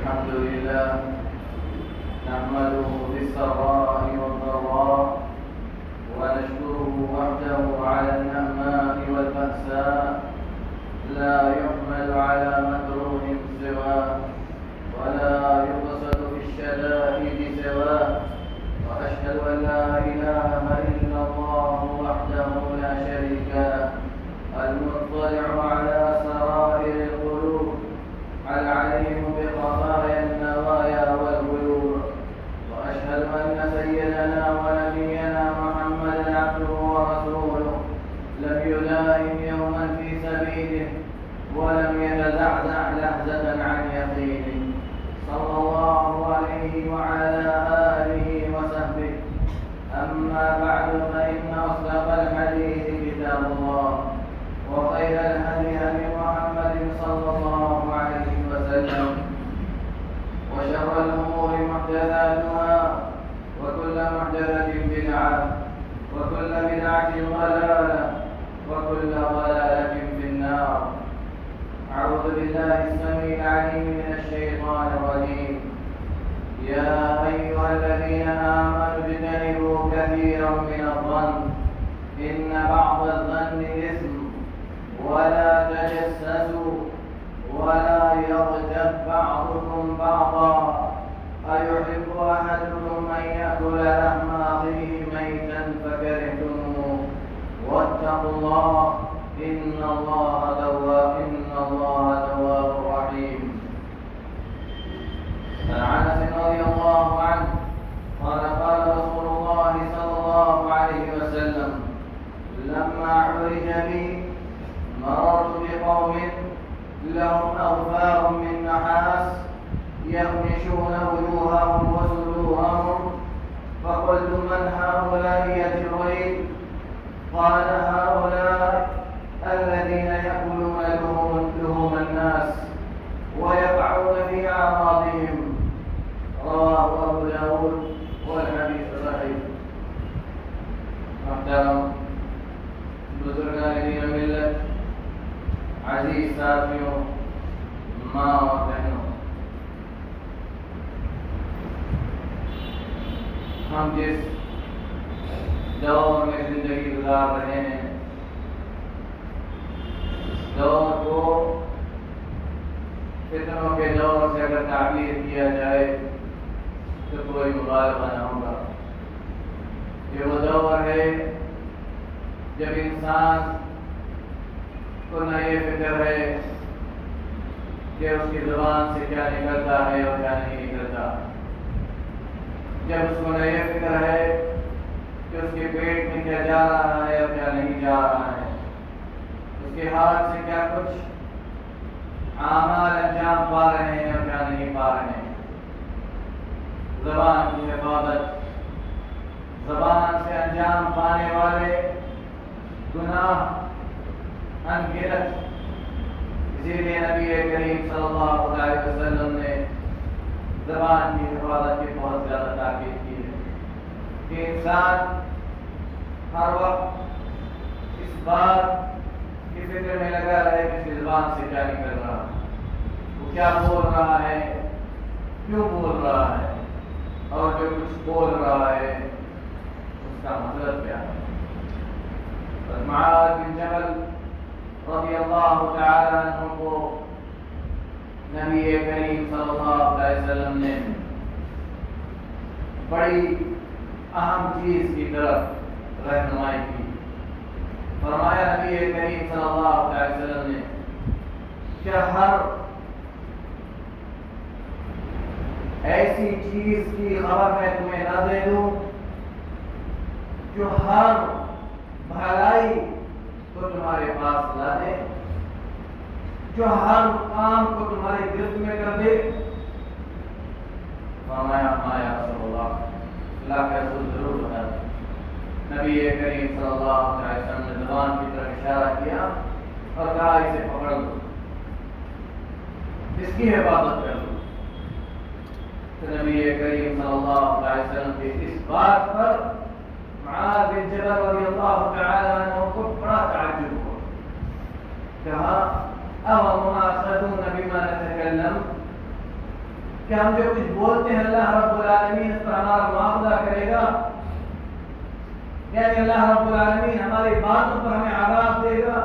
الحمد لله نحمده بالسراء والضراء ونشكره وحده على النعماء والبأساء لا يحمل على مكروه سواه ولا يقصد في الشدائد سواه وأشهد أن لا إله إلا الله وحده لا شريك له المطلع على سرائر القلوب العليم بخفايا النوايا والقلوب وأشهد أن سيدنا ونبينا محمدا عبده ورسوله لم يلائم يوما في سبيله ولم يتزعزع لحظة عن يقينه صلى الله عليه وعلى آله وصحبه أما بعد فإن أصدق الحديث كتاب الله وخير الهدي هدي محمد صلى الله عليه وسلم وشر الأمور محدثاتها وكل محدثة بدعة وكل بدعة ضلالة وكل ضلالة في النار. أعوذ بالله السميع العليم من الشيطان الرجيم. يا أيها الذين آمنوا اجتنبوا كثيرا من الظن إن بعض الظن إثم ولا تجسسوا ولا يغتب بعضكم بعضا أيحب أحدكم أن يأكل لحم أخيه ميتا فكرهتموه واتقوا الله إن الله تواب رحيم. عن أنس رضي الله عنه قال قال رسول الله صلى الله عليه وسلم لما عرج بي مررت بقوم لهم أظفار من نحاس يغمشون وجوههم وصدورهم فقلت من هؤلاء يا جبريل؟ قال هؤلاء الذين يأكلون لحوم الناس ويقعون في أعراضهم. رواه أبو داود والحديث صحيح. محترم بزرگان دین و ملت، عزیز ساتھیوں، ماں اور بہنوں، ہم جس دور میں زندگی گزار رہے ہیں اس دور کو فتنوں کے دور سے اگر تعبیر کیا جائے تو کوئی مبالغہ نہ ہوگا. یہ وہ دور ہے جب انسان کو نہ یہ فکر ہے کہ اس کی زبان سے کیا نکلتا ہے اور کیا نہیں نکلتا، جب اس کو نہ یہ فکر ہے کہ اس کے پیٹ میں کیا جا رہا ہے اور کیا نہیں جا رہا ہے، اس کے ہاتھ سے کیا کچھ اعمال انجام پا رہے ہیں اور کیا نہیں پا رہے ہیں. زبان کی حفاظت، زبان سے انجام پانے والے گناہ انگنت. اسی لیے نبی کریم صلی اللہ علیہ وسلم نے زبان کی حفاظت کی بہت زیادہ تاکید کی ہے کہ انسان ہر وقت اس بات کی فکر میں لگا رہے کہ اس کی زبان سے کیا نکل رہا ہے، وہ کیا بول رہا ہے، کیوں بول رہا ہے، اور جو کچھ بول رہا ہے اس کا مطلب کیا ہے. معاذ بن جبل رضی اللہ تعالی عنہ کو نبی کریم صلی اللہ علیہ وسلم نے بڑی اہم چیز کی طرف رہنمائی کی. فرمایا نبی کریم صلی اللہ علیہ وسلم نے کہ ہر ایسی چیز کی خبر میں تمہیں نہ دے دوں جو ہر بھلائی کو تمہارے پاس لا دے، جو ہر کام کو تمہاری گرفت میں کر دے. فرمایا رسول اللہ کے رسول ضرور بتا دیں. نبی کریم صلی اللہ علیہ وسلم نے زبان کی طرف اشارہ کیا اور کہا اسے پکڑ لو، اس کی حفاظت کر لو. تو نبی کریم صلی اللہ علیہ وسلم کی اس بات پر معاذ بن جبل رضی اللہ تعالی عنہ کو بڑا تعجب ہوا. کہا أَوَ مُؤَاخَذُونَ بِمَا نَتَكَلَّمُ کہ ہم جو کچھ بولتے ہیں اللہ رب العالمین اس پر ہمارا معاوضہ کرے گا؟ یعنی اللہ رب العالمین ہماری باتوں پر ہمیں عذاب دے گا؟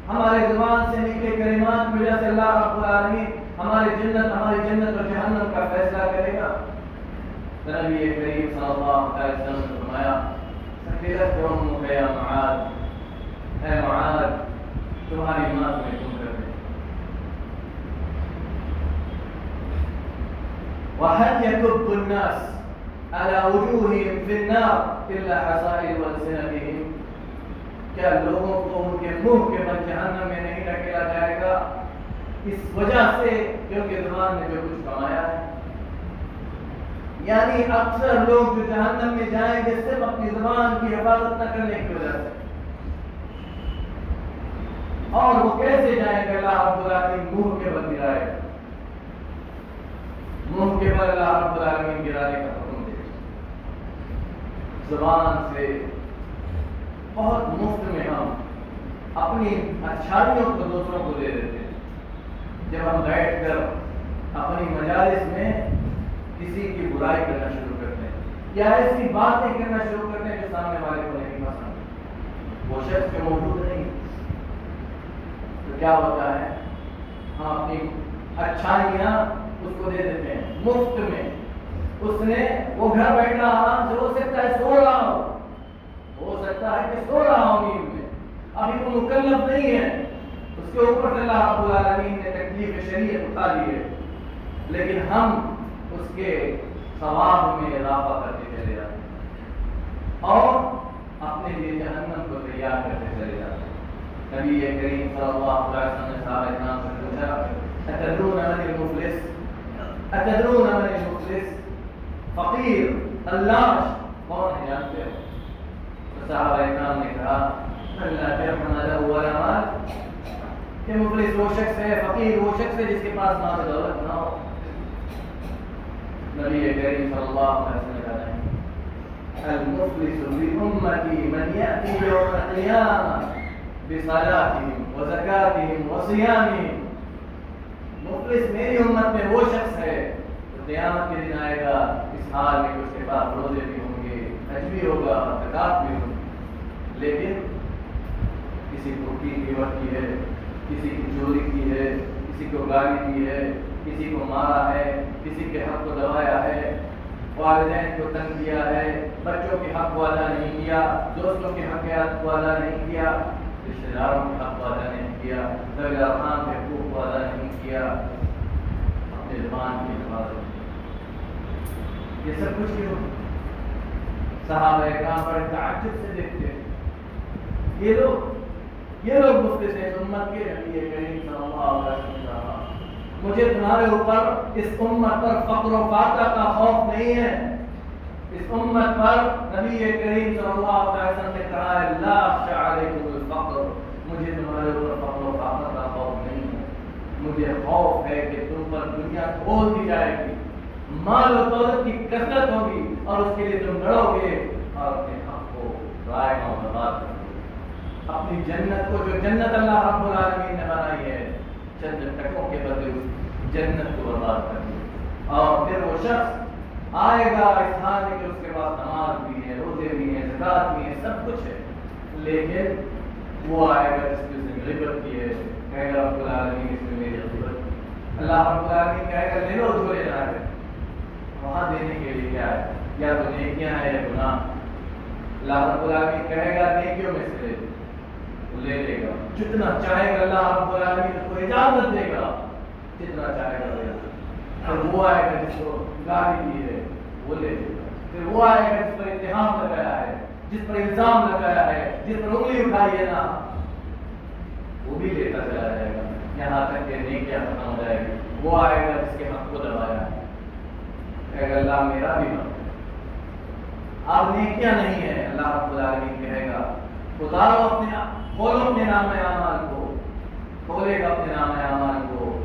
ہمارے زبان سے نکلے کلمات کی وجہ سے اللہ رب العالمین ہماری جنت اور جہنم کا فیصلہ کرے گا؟ نبی کریم صلی اللہ علیہ وسلم نے فرمایا ثقلت امک یا معاذ، اے معاذ تمہاری ماں تمہیں کیوں کر دے؟ وَهَلْ يَكُبُّ النَّاسُ عَلَى وُجُوهِهِمْ فِي النَّارِ إِلَّا حَصَائِرُ أَلْسِنَتِهِمْ، کیا لوگوں کو ان کے منہ کے بل جہنم میں نہیں ڈھکیلا جائے گا اس وجہ سے کیونکہ زبان نے جو کچھ کمایا ہے؟ یعنی اکثر لوگ جو جہنم میں جائیں گے صرف اپنی زبان کی حفاظت نہ کرنے کی وجہ سے، اور وہ کیسے جائیں گے؟ اللہ رب العالمین منہ کے بل گرائے گا، منہ کے بل اللہ رب العالمین گرانے کا حکم دے گا۔ زبان سے بہت مفت میں ہم اپنی اچھائیوں کو دوسروں کو دے دیتے ہیں۔ جب ہم بیٹھ کر اپنی مجالس میں کسی کی برائی کرنا شروع کرتے ہیں یا ایسی باتیں کرنا شروع کرتے ہیں جو سامنے والے کو نہیں پسند، وہ شخص جو موجود نہیں، تو کیا ہوتا ہے؟ ہم اپنی اچھائیاں اس کو دے دیتے ہیں مفت میں۔ اس نے وہ گھر بیٹھا آرام سے، ہو سکتا ہے سو رہا ہو سکتا ہے کہ سو رہا ہو نیند میں، ابھی وہ مکلف نہیں ہے، اس کے اوپر سے اللہ رب العالمین نے تکلیف شریعت اٹھا دی ہے، لیکن ہم اس کے ثواب میں اضافہ کرتے چلے جاتے ہیں اور اپنے لیے جہنم کو تیار کرتے چلے جاتے ہیں۔ نبی کریم صلی اللہ علیہ وسلم نے صحابہ کرام سے پوچھا اتدرون من المفلس، اتدرون من المفلس، فقیر اللہ کون ہے جانتے ہو؟ تو صحابہ کرام نے کہا اللہ درہم له ولا مال، کہ مفلس وہ شخص ہے، فقیر وہ شخص ہے جس کے پاس مال و دولت نہ ہو۔ نبی کریم صلی اللہ علیہ وسلم نے کہا المفلس بأمتی من یأتی یوم القیامہ بصلاتهم وزکاتهم وصیامهم، مفلس میری امت میں وہ شخص ہے جو قیامت کے دن آئے گا اس حال میں کہ اس کے پاس روزے بھی ہوں گے، حج بھی ہوگا، زکات بھی ہوگی، لیکن کسی کو قیمت کی ہے، کسی کی چوری کی ہے، کسی کو گالی دی ہے، کسی کو مارا ہے، کسی کے حق کو دبایا ہے، والدین کو تنگ کیا ہے، بچوں کے حق کو ادا نہیں کیا، دوستوں کے حق کو ادا نہیں کیا، رشتہ داروں کے حق کو ادا نہیں کیا، ذوی الارحام کے حقوق کو ادا نہیں کیا، اپنے زبان کی حفاظت کی۔ یہ سب کچھ کیوں؟ صحابہ کرام بڑے تعجب سے دیکھتے ہیں یہ لوگ مفلس ہیں امت کے۔ نبی کریم صلی اللہ علیہ وسلم کہا مجھے تمہارے اوپر اس امت پر فقر و فاقہ کا خوف نہیں ہے، اس امت پر نبی کریم صلی اللہ علیہ وسلم نے کہا ہے لا اخشى علیکم الفقر، مجھے تمہارے اوپر فقر و فاقہ کا خوف نہیں ہے، مجھے خوف ہے کہ تم پر دنیا کھول دی جائے گی، مال و دولت کی کثرت ہوگی اور اس کے لیے تم لڑو گے اور اپنے حق کو ضائع و برباد کرو گے، اپنی جنت کو جو جنت اللہ رب العالمین نے بنائی ہے چند ٹکوں کے بدلے اس جنت کو برباد کر دیا۔ اور پھر وہ شخص آئے گا اس حال میں کہ اس کے پاس نماز بھی ہے، روزے بھی ہیں، زکات بھی ہے، سب کچھ ہے، لیکن وہ آئے گا جس کی اس نے غیبت کی ہے، کہے گا رب العالمین اس نے میری غیبت کی، اللہ رب العالمین کہے گا لے لو جو لے جانا ہے، وہاں دینے کے لیے کیا ہے؟ یا تو نیکیاں ہیں یا گناہ۔ اللہ رب العالمین کہے گا نیکیوں میں سے لے لے گا، جتنا چاہے گا اللہ رب العالمین اس کو اجازت دے گا، جتنا چاہے گا لے گا۔ پھر وہ آئے گا جس کو گالی دی ہے وہ لے لے گا، پھر وہ آئے گا جس پر اتہام لگایا ہے، جس پر الزام لگایا ہے، جس پر انگلی اٹھائی ہے نا، وہ بھی لیتا چلا جائے گا یہاں تک کہ نیکیاں ختم ہو جائے گی۔ وہ آئے گا جس کے حق کو دبایا ہے، کہے گا اللہ میرا بھی حق ہے، اب نیکیاں نہیں ہے، اللہ رب العالمین کہے گا اتارو اپنے کھولو اپنے نام اعمال کو، کھولے گا اپنے نام اعمال کو،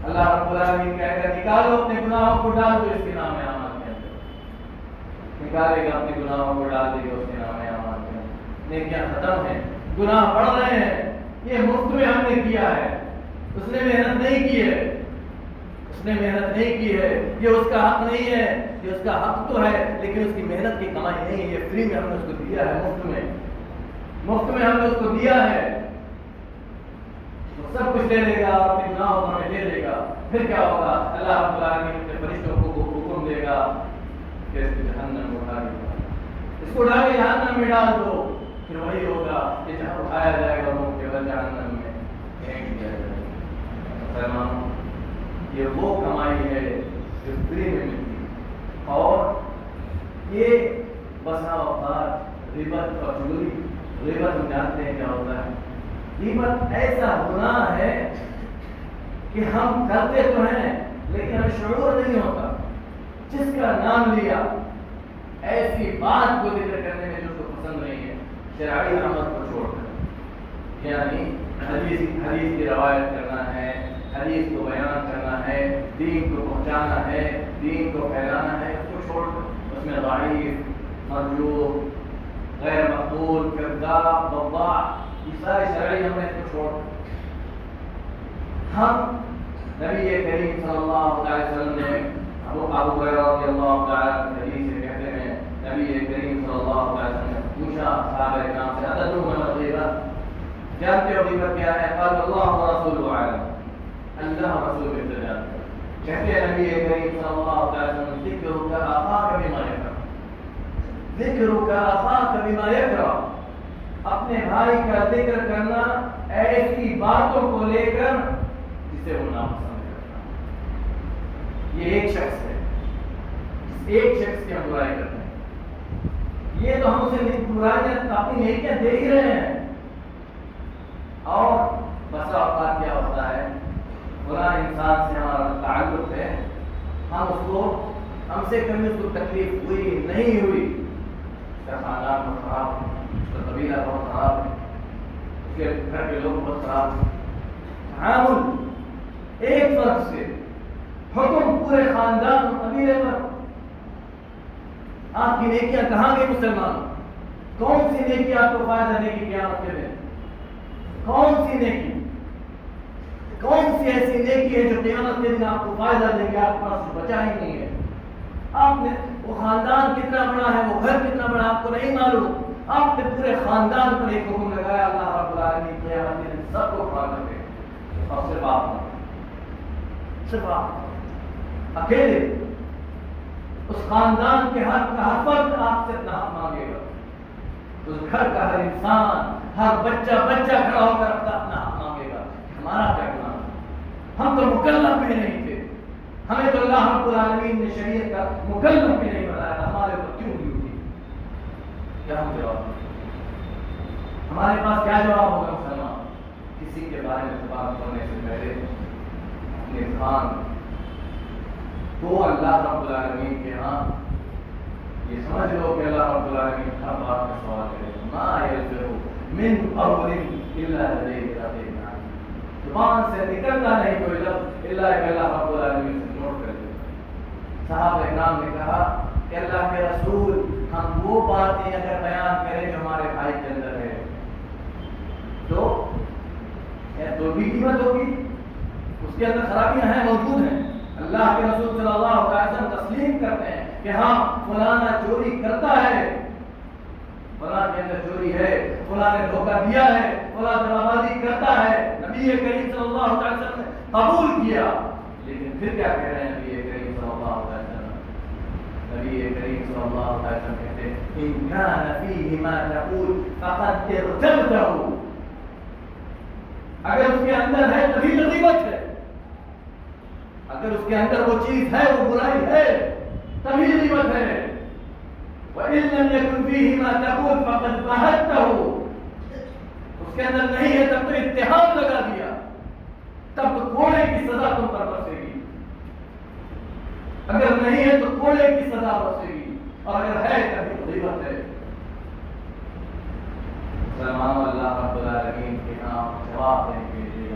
اللہ رب العالمین کہے گا نکالو اپنے گناہوں کو ڈال دو اس کے نام اعمال کے اندر، نکالے گا اپنے گناہوں کو ڈال دے گا اس کے نام اعمال کے اندر۔ نیکیاں ختم ہیں، گناہ بڑھ رہے ہیں، یہ مفت میں ہم نے کیا ہے، اس نے محنت نہیں کی ہے، اس اس نے محنت نہیں کی ہے، یہ اس کا حق نہیں ہے، یہ اس کا حق تو ہے لیکن اس کی محنت کی کمائی نہیں ہے، یہ فری میں ہم نے اس کو دیا ہے، مفت میں ہم نے اس کو دیا ہے، وہ سب کچھ لے لے گا، اپنے گناہوں کو ہمیں لے لے گا، پھر کیا ہوگا؟ اللہ رب العالمین اپنے فرشتوں کو حکم دے گا کہ اس کو جہنم میں اٹھا دو، اس کو اٹھا کے جہنم میں ڈال دو، پھر وہی ہوگا کہ جہاں اٹھایا جائے گا وہ کیول جہنم میں پھینک دیا جائے گا۔ فرماؤ یہ وہ کمائی ہے جو فری میں ملتی ہے، اور یہ بسا اوقات غیبت اور چغلی، غیبت ہم جانتے ہیں کیا ہوتا ہے، غیبت ایسا گناہ ہے کہ ہم کرتے تو ہیں لیکن ہمیں شعور نہیں ہوتا، جس کا نام لیا ایسی بات کو ذکر کرنے میں جو اس کو پسند نہیں ہے شرعی عمل کو چھوڑ کر، یعنی حدیث کی روایت کرنا ہے، حدیث کو بیان کرنا ہے، دین کو پہنچانا ہے، دین کو پھیلانا ہے، اس کو چھوڑ کر اس میں ضعیف، مرجوع، غیر مقبول، کذاب، وضاع، یہ سارے شرعی ہم نے اس کو چھوڑ کر ہم نبی کریم صلی اللہ علیہ وسلم نے ابو ہریرہ رضی اللہ تعالیٰ عنہ حدیث سے کہتے ہیں نبی کریم صلی اللہ علیہ وسلم نے پوچھا صحابہ کرام سے اتدرون ما الغیبۃ، جانتے ہو غیبت کیا ہے؟ قال اللہ ورسولہ اعلم، اللہ رسول بہتر جانتے ہیں۔ کہتے ہیں نبی کریم صلی اللہ علیہ وسلم ذکرک اخاک بما یکرہ، ذکرک اخاک بما یکرہ، اپنے بھائی کا ذکر کرنا ایسی باتوں کو لے کر جسے وہ ناپسند کرتا ہے۔ یہ ایک شخص ہے، ایک شخص کی ہم برائی کرتے ہیں، یہ تو ہم اسے برائیاں اپنی نیکیاں دے ہی رہے ہیں، اور بسا اوقات کیا ہوتا ہے برا انسان سے ہمارا تعلق ہے، ہم سے کبھی اس کو تکلیف ہوئی نہیں ہوئی، اس کا خاندان بہت خراب ہے، اس کا قبیلہ بہت خراب ہے، اس کے گھر کے لوگ بہت خراب ہیں، تعامل ایک فرد سے حکم پورے خاندان اور قبیلے پر، آپ کی نیکیاں کہاں گئی مسلمان؟ کون سی نیکی آپ کو فائدہ دے گی قیامت کے دن؟ کون سی نیکی، کون سی ایسی نیکی ہے جو قیامت کے دن آپ کو فائدہ دے گی؟ آپ کے پاس بچا ہی نہیں ہے، آپ نے وہ خاندان کتنا بڑا ہے، وہ گھر کتنا بڑا آپ کو نہیں معلوم، آپ نے پورے خاندان پر ایک حکم لگایا، اللہ رب العالمین قیامت کے دن سب کو اٹھا کر دے، اور صرف آپ اکیلے، اس خاندان کے ہر فرد آپ سے اپنا حق مانگے گا، اس گھر کا ہر انسان، ہر بچہ کھڑا ہو کر اپنا حق مانگے گا، ہمارا کیا گناہ؟ ہم تو مکلف بھی نہیں تھے، ہمیں تو اللہ رب العالمین نے شریعت کا مکلف بھی نہیں بنایا تھا، ہمارے اوپر کیوں ڈیوٹی؟ کیا ہم جواب دیں؟ ہمارے پاس کیا جواب ہوگا مسلمان؟ کسی کے بارے میں بات کرنے سے پہلے اپنے خان کو اللہ رب العالمین کے ہاں یہ سمجھ لو کہ اللہ رب العالمین ہر بات کا سوال کرے گا، ما یلفظ من قول الا لدیہ رقیب عتید، زبان سے نکلتا نہیں کوئی لفظ الا کہ اللہ رب العالمین سے نوٹ کر دے گا۔ صحابہ کرام نے کہا کہ اللہ کے رسول، ہم وہ باتیں اگر بیان کریں جو ہمارے بھائی کے اندر ہے تو بھی قیمت ہوگی، اس کے اندر خرابیاں ہیں، موجود ہیں، اللہ کے رسول صلی اللہ علیہ وسلم تسلیم کرتے ہیں کہ ہاں فلانا چوری کرتا ہے، فلاں کے اندر چوری ہے، فلاں نے دھوکہ دیا ہے، فلاں دغابازی کرتا ہے، نبی کریم صلی اللہ علیہ وسلم نے قبول کیا، لیکن پھر کیا کہہ رہے ہیں نبی کریم صلی اللہ علیہ وسلم؟ نبی کریم صلی اللہ علیہ وسلم کہتے ہیں ان کان فیہ ما تقول فقد ارتبته، اگر اس کے اندر ہے تبھی تو غیبت ہے، اگر اس کے اندر وہ چیز ہے، وہ برائی ہے، تبھی غیبت ہے، وَإِن لَمْ يَكُنْ فِيهِ مَا تَقُولُ فَقَدْ بَهَتَّهُ، اس کے اندر نہیں ہے تب تو اتہام لگا دیا، تب تو کوڑے کی سزا تم پر برسے گی، اگر نہیں ہے تو کوڑے کی سزا برسے گی، اور اگر ہے تبھی تو غیبت ہے۔ سلمان اللہ رب العالمین کے نام جواب دینے کے لیے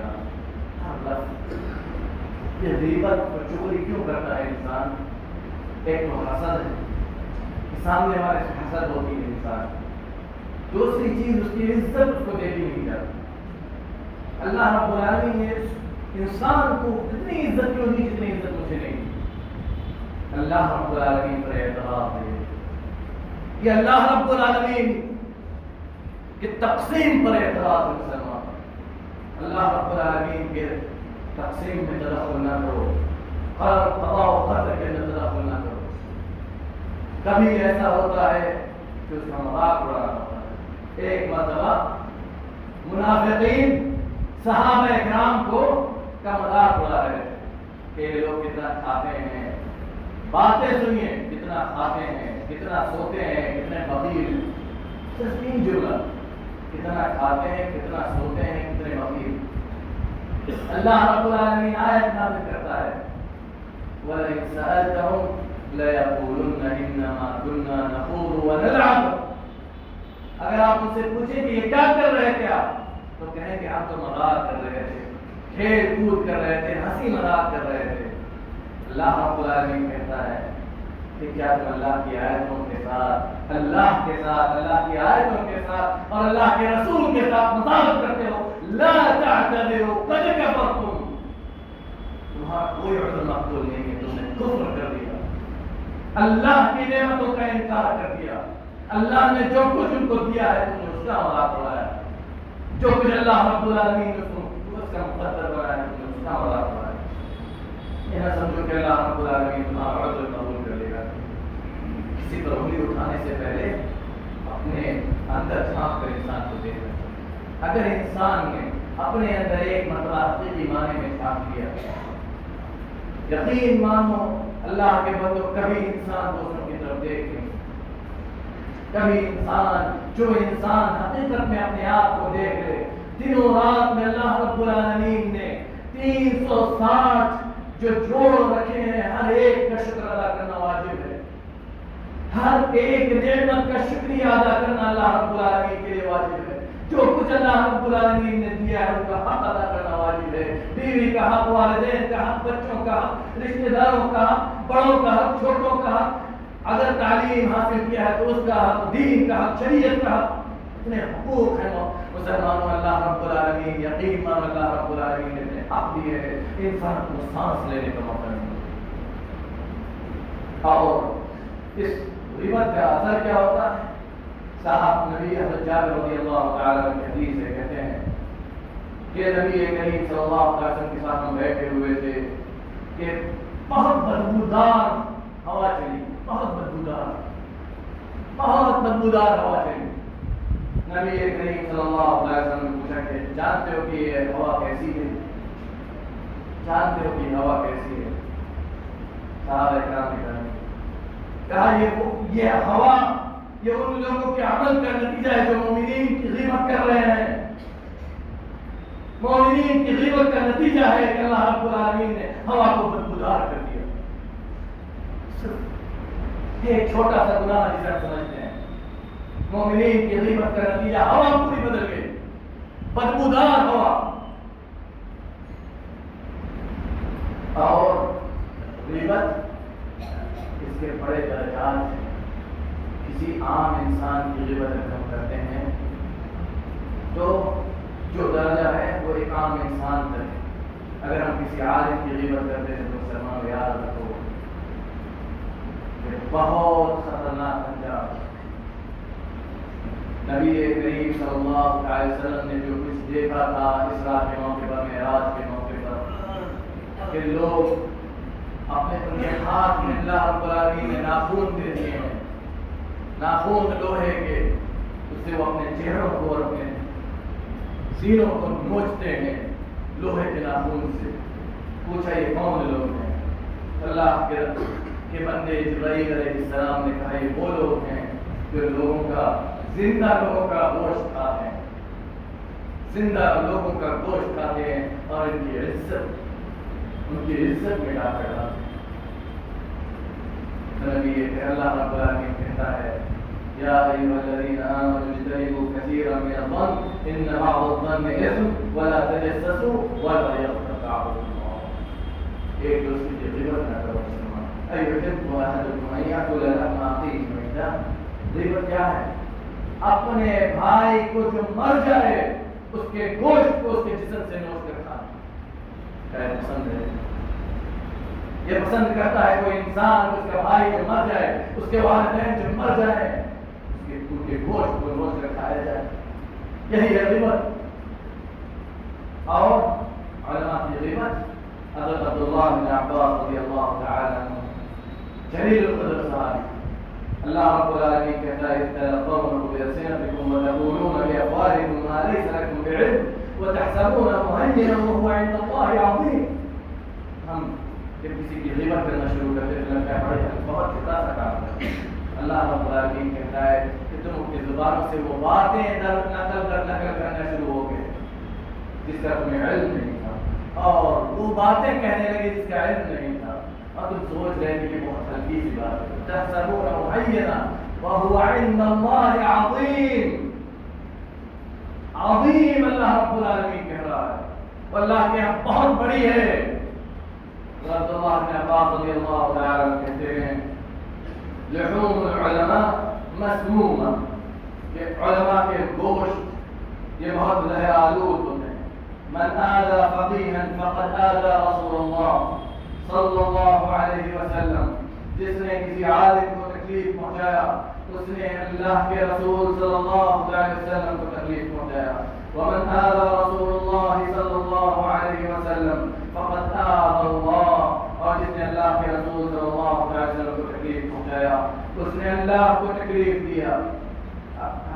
ہر لفظ یہ غیبت اور چغلی کیوں کرتا ہے انسان؟ ایک تو حسد ہے، سامنے والے سے حسد ہوتی ہے انسان، دوسری چیز اس کی عزت اس کو دیکھی نہیں جاتی۔ اللہ رب العالمین نے انسان کو اتنی عزت کیوں دی جتنی عزت مجھے نہیں؟ اللہ رب العالمین پر اعتراف ہے، یہ اللہ رب العالمین کی تقسیم پر اعتراف ہے مسلمان۔ اللہ رب العالمین کے تقسیم میں تدخل نہ کرو، قضاء و قدر کے اندر تدخل نہ کرو۔ کبھی ایسا ہوتا ہے کہ اس کا مذاق اڑانا ہوتا ہے۔ ایک مرتبہ منافقین صحابہ اکرام کو کا مذاق اڑا رہے تھے کہ یہ لوگ کتنا کھاتے ہیں، باتیں سنیے، کتنا کھاتے ہیں، کتنا سوتے ہیں، کتنے بخیل۔ صرف 3 جملہ، کتنا کھاتے ہیں، کتنا سوتے ہیں، کتنے بخیل۔ اللہ رب العالمین آیت نازل کرتا ہے وَلَئِن سَأَلْتَهُمْ لَيَقُولُنَّ إِنَّمَا كُنَّا نَخُوضُ وَنَلْعَبُ۔ اگر آپ ان سے پوچھیں کہ یہ کیا کر رہے تھے آپ، تو کہیں کہ ہم تو مذاق کر رہے تھے، کھیل کود کر رہے تھے، ہنسی مذاق کر رہے تھے۔ اللہ رب العالمین کہتا ہے کہ کیا تم اللہ کی آیتوں کے ساتھ، اللہ کے ساتھ، اللہ کی آیتوں کے ساتھ اور اللہ کے رسول کے ساتھ مذاق کرتے ہو؟ لا تعتذروا قد کفرتم، تمہارا کوئی عذر مقبول نہیں ہے، تم نے کفر کر دیا، اللہ کی نعمتوں کا انکار کر دیا۔ اللہ نے جو کچھ ان کو دیا ہے تم نے اس کا مذاق اڑایا، جو کچھ اللہ رب العالمین نے اس کا مقدر بنایا تم نے اس کا مذاق اڑایا۔ یہ نہ سمجھو کہ اللہ رب العالمین تمہارا عذر قبول کر لے گا۔ کسی پر انگلی اٹھانے سے پہلے اپنے اندر جھانک کر انسان کو دیکھنا۔ اگر انسان نے اپنے اندر ایک مرتبہ حقیقی معنی میں جھانک لیا، یقین مانو اللہ کے بندو، کبھی انسان دوسروں کی طرف دیکھ نہیں، کبھی انسان جو انسان حقیقت میں اپنے آپ کو دیکھ لے، دنوں رات میں اللہ رب العالمین نے 360 جو جوڑ رکھے ہیں، ہر ایک کا شکر ادا کرنا واجب ہے۔ ہر ایک نعمت کا شکریہ ادا کرنا اللہ رب العالمین کے لیے واجب ہے۔ جو کچھ اللہ رب العالمین نے دیا ہے ان کا حق ادا کرنا واجب ہے۔ بیوی کا حق، والدین کا حق، بچوں کا حق، رشتہ داروں کا حق، بڑوں کا حق، چھوٹوں کا حق، اگر تعلیم حاصل کیا ہے تو اس کا حق، دین کا حق، شریعت کا حق، اتنے حقوق ہیں مسلمانوں۔ اللہ رب العالمین، یقین مانو اللہ رب العالمین نے اتنے حق دیے ہیں، انسان کو سانس لینے کا موقع نہیں۔ اور اس غیبت کا اثر کیا ہوتا ہے؟ صاحب نبی حضرت جابر رضی اللہ تعالیٰ عنہ حدیث سے کہتے ہیں کہ نبی کریم صلی اللہ علیہ وسلم کے ساتھ ہم بیٹھے ہوئے تھے کہ بہت بدبودار ہوا چلی، بہت بدبودار ہوا چلی۔ نبی کریم صلی اللہ علیہ وسلم نے پوچھا کہ جانتے ہو کہ یہ ہوا کیسی ہے؟ جانتے ہو کہ یہ ہوا کیسی ہے؟ صحابہ کرام نے کہا یہ ہوا یہ ان لوگوں کے عمل کا نتیجہ ہے جو مومنین کی غیبت کر رہے ہیں۔ مومنین کی غیبت کا نتیجہ ہے کہ اللہ رب العالمین نے ہوا کو بدبودار کر دیا۔ ایک چھوٹا سا گناہ جسے ہم سمجھتے ہیں، مومنین کی غیبت کا نتیجہ ہوا پوری بدل گئی، بدبودار ہوا۔ اور غیبت اس کے بڑے درجات ہیں۔ کسی عام انسان کی غیبت ہم کرتے ہیں تو جو درجہ ہے وہ ایک عام انسان تک ہے۔ اگر ہم کسی عالم کی غیبت کرتے ہیں تو مسلمان یاد رکھو کہ بہت خطرناک انجام۔ نبی کریم صلی اللہ علیہ وسلم نے جو کچھ دیکھا تھا اسراء کے موقع پر، معراج کے موقع پر، کہ لوگ اپنے ہاتھ میں اللہ رب العالمین نے ناخون دے دیے ہیں، ناخون لوہے کے، اس سے وہ اپنے چہروں کو اور اپنے سینوں کو نوچتے ہیں لوہے کے ناخون سے۔ پوچھا یہ کون لوگ ہیں؟ اللہ کے بندے جبرائیل علیہ السلام نے کہا یہ وہ لوگ ہیں جو لوگوں کا، زندہ لوگوں کا گوشت کھاتے ہیں، زندہ لوگوں کا گوشت کھاتے ہیں اور ان کی عزت میں ڈال کر ڈالتے ہیں۔ اللہ رب العالمین کہتا ہے یا ایھا الذین آمنوا اجتنبوا کثیرا من الظن ان بعض الظن اثم ولا تجسسوا ولا یغتب بعضکم۔ ایک دوسرے کی غیبت نہ کرو مسلمان۔ ایحب احدکم ان یاکل لحم اخیہ میتا۔ غیبت کیا ہے؟ اپنے بھائی کو جو مر جائے اس کے گوشت کو اس کے جسم سے نوچ کر کھانا۔ شاید پسند ہے. یہ پسند کرتا ہے کوئی انسان اس کا بھائی جو مر جائے, اس کے والدین جو مر جائیں, ان کے گوشت کو روز کر کھایا جائے. یہی ہے غیبت. اور علماء کی غیبت حضرت عبداللہ بن عباس رضی اللہ تعالی عنہ جلیل القدر صحابی, اللہ رب العالمین کہتا ہے تلقونه بألسنتكم وتقولون بأفواهكم ما ليس لكم بعلم وتحسبونه هينا وهو عند الله عظيم. ہم جب کسی کی غیبت کرنا شروع کرتے ہیں لگتا ہے بڑے بہت چھوٹا سا کام ہے. اللہ رب العالمین کہتا ہے کہ تم اپنی زبانوں سے وہ باتیں نقل کرنا شروع ہو گئے جس کا تمہیں علم نہیں تھا, اور وہ باتیں کہنے لگے جس کا علم نہیں تھا, اور تم سوچ رہے تھے کہ بہت ہلکی سی بات ہے. تحسبونه هينا وهو عند الله عظيم. عظیم اللہ رب العالمین کہہ رہا ہے, واللہ کے یہاں بہت بڑی ہے. حضرت اللہ بن عباس رضی اللہ تعالی عنہ کہتے ہیں لحوم العلماء مسمومہ, کہ علماء کے گوشت یہ بہت زہر آلود ہوتے ہیں. من آذى فقيها فقد آذى رسول الله صلی اللہ علیہ وسلم, جس نے کسی عالم کو تکلیف پہنچایا اس نے اللہ کے رسول صلی اللہ علیہ وسلم کو تکلیف پہنچایا. ومن آذى رسول الله صلی اللہ علیہ وسلم فقد آذى اللہ, اور جس نے اللہ کے رسول صلی اللہ علیہ وسلم کو تکلیف پہنچایا اس نے اللہ کو تکلیف دیا.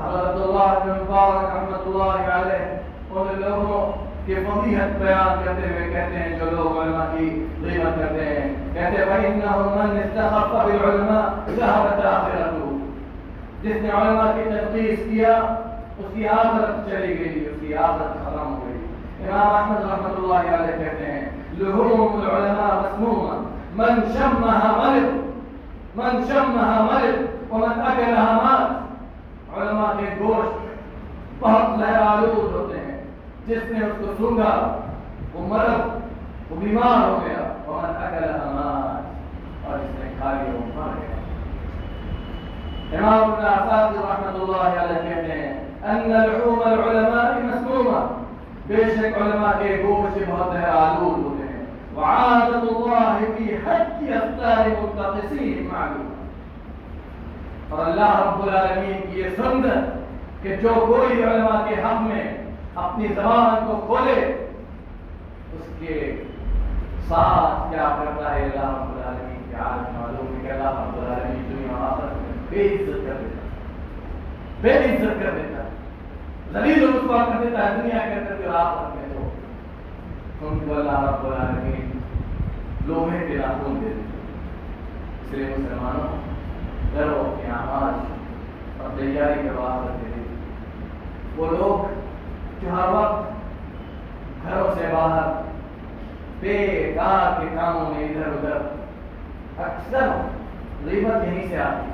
حضرت اللہ بن مبارک رحمۃ اللہ علیہ ان لوگوں کی فضیحت بیان کرتے ہوئے کہتے ہیں جو لوگ علماء کی غیبت کرتے ہیں, کہتے ہیں فإنه من استخف بالعلماء ذهبت آخرته, جس نے علماء کی تنقیص کیا اس کی آخرت چلی گئی, اس کی آخرت ختم ہو گئی. امام احمد رحمۃ اللہ علیہ کہتے ہیں لحوم العلماء مسمومہ من شمها مرض, من شمها مرض ومن اکلها مات. علماء کے گوشت بہت زہر آلود ہوتے ہیں, جس نے اس کو سونگا وہ مرض, وہ بیمار ہو گیا. ومن اکلها مات, اور جس نے کھا لیا وہ مر گیا. امام ابن عساکر رحمۃ اللہ علیہ کہتے ہیں ان لحوم العلماء مسمومہ, بے شک علماء کے گوشت بہت زہر آلود ہوتے ہیں. وعادت اللہ فی حق افطار متقصین معلوم, اور اللہ رب العالمین کی یہ سنت کہ جو کوئی علماء کے حق میں اپنی زبان کو کھولے اس کے ساتھ کیا کرتا ہے اللہ رب العالمین کے عالم معلوم ہے کہ اللہ رب العالمین دنیا و آخرت میں بے عزت کر دیتا, بے عزت کر دیتا, ذلیل و رسوا کر دیتا ہے دنیا کے اندر اور آخرت میں. تو ان کو اللہ رب العالمین لوہے کے ناخن دے دیتے. اس لیے مسلمانوں ڈرو اپنے اعمال اور تیاری کا آخرت دے دیتے. وہ لوگ جو ہر وقت گھروں سے باہر بیکار کے کاموں میں ادھر ادھر, اکثر غیبت یہیں سے آتی.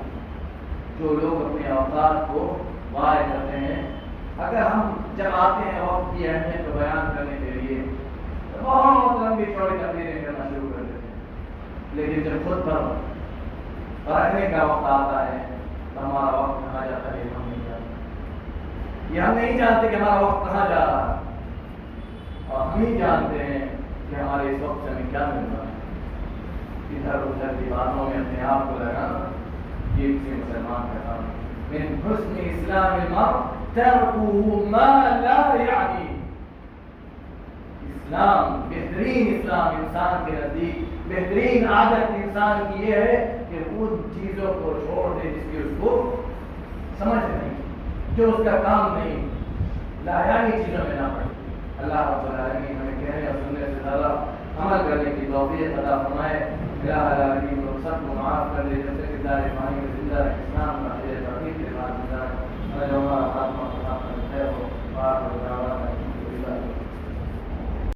جو لوگ اپنے اوقات کو ضائع کرتے ہیں, اگر ہم جب آتے ہیں وقت کی اہمیت کو بیان کرنے کے لیے تو بہت لمبی چوڑی تقریریں کرنا شروع کر دیتے ہیں, لیکن جب خود پر رکھنے کا وقت آتا ہے تو ہمارا وقت کہاں جاتا ہے ہم نہیں جانتے. یہ ہم نہیں جانتے کہ ہمارا وقت کہاں جا رہا ہے, اور ہم ہی جانتے ہیں کہ ہمارے اس وقت سے ہمیں کیا مل رہا ہے. ادھر ادھر کی باتوں میں اپنے آپ کو لگانا یہ کسی مسلمان کا کام ہے. من حسن اسلام المرء ترکه ما لا یعنی. اسلام, بہترین اسلام انسان کے نزدیک بہترین عادت انسان کی یہ ہے کہ ان چیزوں کو چھوڑ دے جس کی اس کو سمجھ نہیں, جو اس کا کام نہیں, لا یعنی چیزوں میں نہ پڑے. اللہ رب العالمین ہمیں کہنے اور سننے سے زیادہ عمل کرنے کی توفیق عطا فرمائے. الہ العالمین سب کو معاف کر دے, جیسے کہ دار ایمانی میں زندہ اسلام کا